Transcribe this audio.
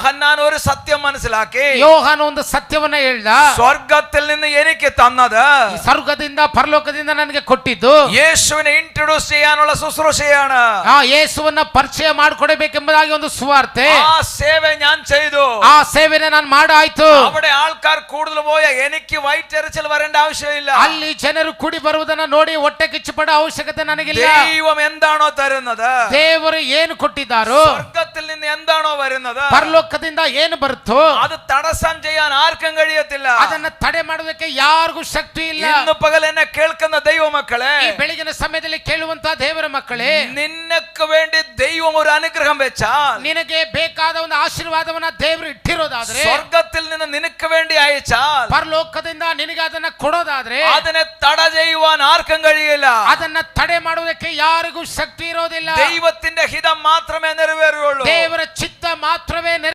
യോഹന്നാൻ ഒരു സത്യം മനസ്സിലാക്കി. ಯೋಹಾನ ಒಂದು ಸತ್ಯವನ್ನ ಹೇಳ್ದ. ಸ್ವರ್ಗത്തിൽ നിന്ന് എനിക്ക് തന്നത്, ಸ್ವರ್ಗದಿಂದ ಪರಲೋಕದಿಂದ ನನಗೆ ಕೊಟ್ಟಿದ್ದು യേശുവിനെ ಇಂಟ್ರೊಡ್ಯೂಸ್ ചെയ്യാനുള്ള ശുശ്രൂഷയാണ്. ಆ ಯೇಸುವನ್ನ ಪರಿಚಯ ಮಾಡಿಕೊಡಬೇಕೆಂಬುದಾಗಿ ಒಂದು ಸುವಾರ್ತೆ. ആ സേവ ഞാൻ ചെയ്തു. ಆ ಸೇವೆನ ನಾನು ಮಾಡಾಯ್ತು. അവിടെ ആൾക്കാർ കൂടുതൽ പോയ എനിക്ക് വയറ്റിറച്ചിൽ വരേണ്ട ആവശ്യമില്ല. ಅಲ್ಲಿ ಜನರು ಕೂಡಿ ಬರುವುದನ್ನ ನೋಡಿ ಹೊಟ್ಟೆ ಕಿಚ್ಚು ಪಡೋ ಅವಶ್ಯಕತೆ ನನಗಿಲ್ಲ. ദൈവം എന്താണോ തരുന്നത്, ದೇವರು ಏನು ಕೊಟ್ಟಿದ್ದಾರೋ, സ്വർഗത്തിൽ നിന്ന് എന്താണോ വരുന്നത്, ಪರಲೋಕದಿಂದ ಏನು ಬರುತ್ತೋ അത് തടസ്സം ചെയ്യാൻ ആർക്കും കഴിയത്തില്ല. ಅದನ್ನ ತಡೆ ಮಾಡೋದಕ್ಕೆ ಯಾರಿಗೂ ಶಕ್ತಿ ಇಲ್ಲ. ഇന്ന് പകൽ എന്നെ കേൾക്കുന്ന ദൈവമക്കളെ, ಈ ಬೆಳಗಿನ ಸಮಯದಲ್ಲಿ ಕೇಳುವಂತಹ ದೇವರ ಮಕ್ಕಳೇ, നിനക്ക് വേണ്ടി ദൈവം ഒരു അനുഗ്രഹം വെച്ചാൽ, ನಿನಗೆ ಬೇಕಾದ ಒಂದು ಆಶೀರ್ವಾದವನ್ನ ದೇವರು ಇಟ್ಟಿರೋದಾದ್ರೆ, സ്വർഗത്തിൽ നിന്ന് നിനക്ക് വേണ്ടി അയച്ചാൽ, ಪರಲೋಕದಿಂದ ನಿನಗೆ ಅದನ್ನ ಕೊಡೋದಾದ್ರೆ, അതിനെ തട ചെയ്യുവാൻ ആർക്കും കഴിയില്ല. ಅದನ್ನ ತಡೆ ಮಾಡುವುದಕ್ಕೆ ಯಾರಿಗೂ ಶಕ್ತಿ ಇರೋದಿಲ್ಲ. ദൈവത്തിന്റെ ഹിതം മാത്രമേ നിറവേറുകയുള്ളൂ. ದೇವರ ಚಿತ್ತ ಮಾತ್ರವೇ